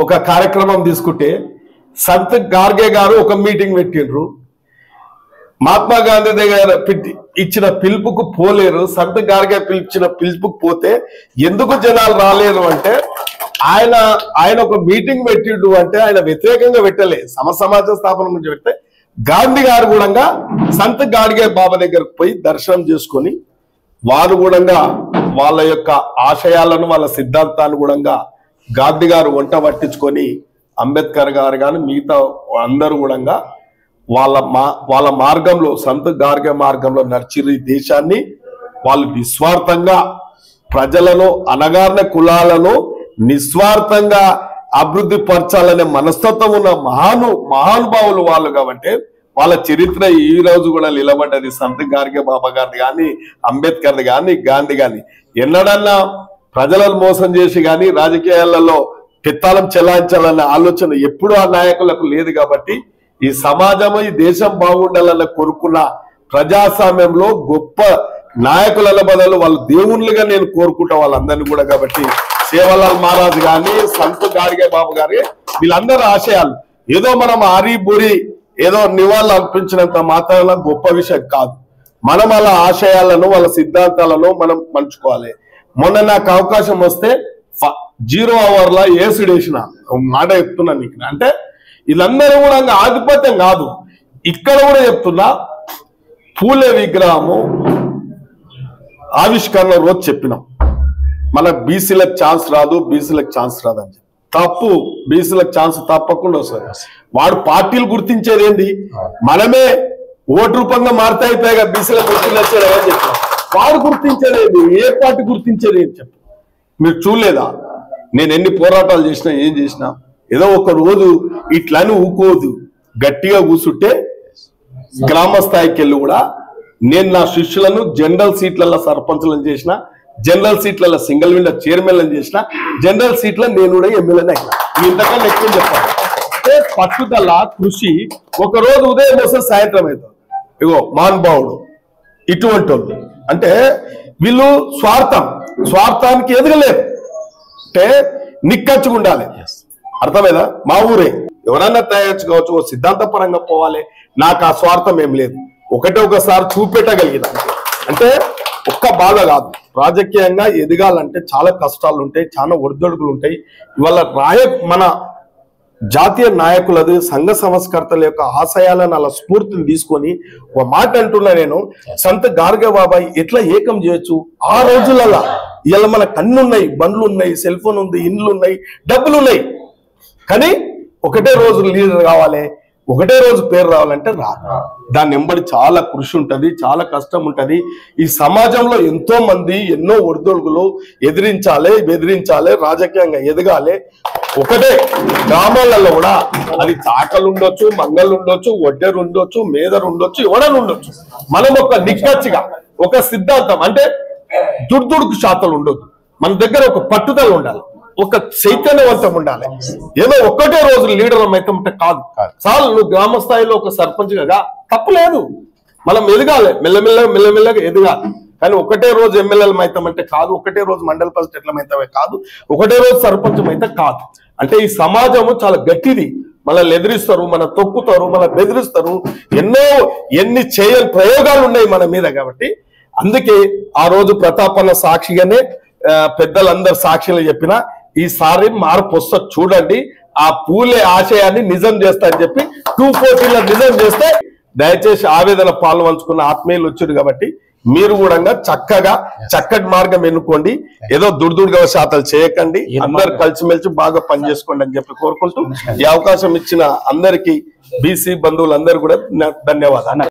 ఒక కార్యక్రమం తీసుకుంటే సంత్ గార్గే గారు ఒక మీటింగ్ పెట్టిండ్రు. మహాత్మా గాంధీ దగ్గర ఇచ్చిన పిలుపుకు పోలేరు. సంత్ గార్గే ఇచ్చిన పిలుపుకు పోతే ఎందుకు జనాలు రాలేరు అంటే ఆయన ఒక మీటింగ్ పెట్టిండు అంటే ఆయన వ్యతిరేకంగా పెట్టలే, సమాజ స్థాపన గురించి పెడితే గాంధీ గారు కూడా సంత్ గాడ్గే బాబా దగ్గరకు పోయి దర్శనం చేసుకొని వారు కూడా వాళ్ళ యొక్క ఆశయాలను వాళ్ళ సిద్ధాంతాన్ని కూడా గాంధీ గారు వంట పట్టించుకొని అంబేద్కర్ గారు కానీ మిగతా అందరూ కూడా వాళ్ళ మార్గంలో సంత్ గార్గే మార్గంలో నడిచిరు. దేశాన్ని వాళ్ళు నిస్వార్థంగా ప్రజలను అణగారిన కులాలను నిస్వార్థంగా అభివృద్ధి పరచాలనే మనస్తత్వం ఉన్న మహానుభావులు వాళ్ళు. కాబట్టి వాళ్ళ చరిత్ర ఈ రోజు కూడా నిలబడ్డది. సంత్ గార్గే బాబా గారిది కానీ అంబేద్కర్ది కానీ గాంధీ కానీ ఎన్నడన్నా ప్రజలను మోసం చేసి కానీ రాజకీయాలలో పెత్తాలం చెలాయించాలన్న ఆలోచన ఎప్పుడూ ఆ నాయకులకు లేదు. కాబట్టి ఈ సమాజము ఈ దేశం బాగుండాలన్న కోరుకున్న ప్రజాస్వామ్యంలో గొప్ప నాయకుల బదులు వాళ్ళు దేవుళ్ళుగా నేను కోరుకుంటా వాళ్ళందరినీ కూడా. కాబట్టి సేవలాల్ మహారాజ్ గాని సంత్ గాడ్గే బాబు గారి వీళ్ళందరూ ఆశయాలు ఏదో మనం ఆరిబూరి ఏదో నివాళులు అర్పించినంత మాత్రాన గొప్ప విషయం కాదు. మనం వాళ్ళ ఆశయాలను వాళ్ళ సిద్ధాంతాలను మనం పంచుకోవాలి. మొన్న నాకు అవకాశం వస్తే 0 hourల ఏసుడేసిన మాట చెప్తున్నా నీకు. అంటే వీళ్ళందరూ కూడా ఆధిపత్యం కాదు. ఇక్కడ కూడా చెప్తున్నా, పూలే విగ్రహము ఆవిష్కరణ రోజు చెప్పినాం మన బీసీలకు ఛాన్స్ రాదు, బీసీలకు ఛాన్స్ రాదని. తప్పు. బీసీలకు ఛాన్స్ తప్పకుండా వస్తుంది. వాడు పార్టీలు గుర్తించేది ఏంది? మనమే ఓటు రూపంగా మారుతా అయిపోయాక బీసీలకు గుర్తించేది అని చెప్పాం. వాడు గుర్తించేది ఏంది? ఏ పార్టీ గుర్తించేది అని చెప్పి మీరు చూడలేదా? నేను ఎన్ని పోరాటాలు చేసినా ఏం చేసినా ఏదో ఒక రోజు ఇట్లాని ఊకోదు. గట్టిగా కూర్చుంటే గ్రామ స్థాయికి వెళ్ళి కూడా నేను నా శిష్యులను జనరల్ సీట్లలో సర్పంచ్లను చేసిన, జనరల్ సీట్లలో సింగిల్ విండో చైర్మన్లను చేసిన, జనరల్ సీట్ల నేను కూడా ఎమ్మెల్యేని అయినా. ఇంతకన్నా ఎక్కువ చెప్పాను. పట్టుదల కృషి ఒక రోజు ఉదయం వస్తే సాయంత్రం అవుతుంది. ఇగో మహానుభావుడు ఇటువంటి వాళ్ళు అంటే వీళ్ళు స్వార్థానికి ఎదగలేరు. అంటే నిక్కచ్చుగా ఉండాలి. అర్థమైందా? మా ఊరే ఎవరన్నా తయారుకోవచ్చు, ఓ సిద్ధాంతపరంగా పోవాలి. నాకు ఆ స్వార్థం ఏం లేదు. ఒకసారి చూపెట్టగలిగిన అంటే ఒక్క బాధ కాదు. రాజకీయంగా ఎదగాలంటే చాలా కష్టాలు ఉంటాయి, చాలా ఒడిదొడుకులు ఉంటాయి. ఇవాళ మన జాతీయ నాయకులది సంఘ సంస్కర్తల యొక్క ఆశయాలను అలా స్ఫూర్తిని తీసుకొని ఒక మాట అంటున్నా నేను. సంత్ గార్గే బాబాయ్ ఎట్లా ఏకం చేయొచ్చు ఆ రోజులలో. ఇవాళ మన కన్ను ఉన్నాయి, బండ్లు ఉన్నాయి, సెల్ ఫోన్ ఉంది, ఇండ్లు ఉన్నాయి, డబ్బులు ఉన్నాయి. కానీ ఒకటే రోజు లీడర్ కావాలి, ఒకటే రోజు పేరు రావాలంటే రాదు. దాని వెంబడి చాలా కృషి ఉంటుంది, చాలా కష్టం ఉంటుంది. ఈ సమాజంలో ఎంతో మంది ఎన్నో ఒడిదొడుగులు ఎదిరించాలి, బెదిరించాలి, రాజకీయంగా ఎదగాలి. ఒకటే గ్రామాలలో కూడా అది చాకలు ఉండొచ్చు, మంగళ్ళు ఉండొచ్చు, ఒడ్డెరు ఉండొచ్చు, మేదరు ఉండొచ్చు, ఎవడని ఉండొచ్చు. మనం ఒక నిక్కచ్చిగా ఒక సిద్ధాంతం అంటే దుర్దుడుకు శాతలు ఉండొద్దు. మన దగ్గర ఒక పట్టుదల ఉండాలి, ఒక చైతన్యవంతం ఉండాలి. ఏదో ఒక్కటే రోజు లీడర్ అయితే కాదు. చాలు నువ్వు గ్రామ స్థాయిలో ఒక సర్పంచ్గా తప్పులేదు. మనం ఎదగాలి, మెల్లమెల్లగా ఎదగాలి. కానీ ఒకటే రోజు ఎమ్మెల్యేలు అయితే కాదు, ఒకటే రోజు మండల ప్రెసిడెంట్ల అయితే కాదు, ఒకటే రోజు సర్పంచ్ అయితే కాదు. అంటే ఈ సమాజము చాలా గట్టిది. మనల్ని ఎదిరిస్తారు, మన తొక్కుతారు, మన బెదిరిస్తారు. ఎన్ని చేయని ప్రయోగాలు ఉన్నాయి మన మీద. కాబట్టి అందుకే ఆ రోజు ప్రతాపన్న సాక్షిగానే పెద్దలందరు సాక్షులు చెప్పిన ఈసారి మార్పు వస్తా చూడండి, ఆ పూలే ఆశయాన్ని నిజం చేస్తా అని చెప్పి 240లో నిజం చేస్తే దయచేసి ఆవేదన పాల్పంచుకున్న ఆత్మీయులు వచ్చారు. కాబట్టి మీరు కూడా చక్కటి మార్గం ఎన్నుకోండి. ఏదో దుర్దుడుగా శాతాలు చేయకండి. అందరు కలిసిమెలిసి బాగా పనిచేసుకోండి అని చెప్పి కోరుకుంటూ ఈ అవకాశం ఇచ్చిన అందరికీ బీసీ బంధువులందరూ కూడా ధన్యవాదాలు.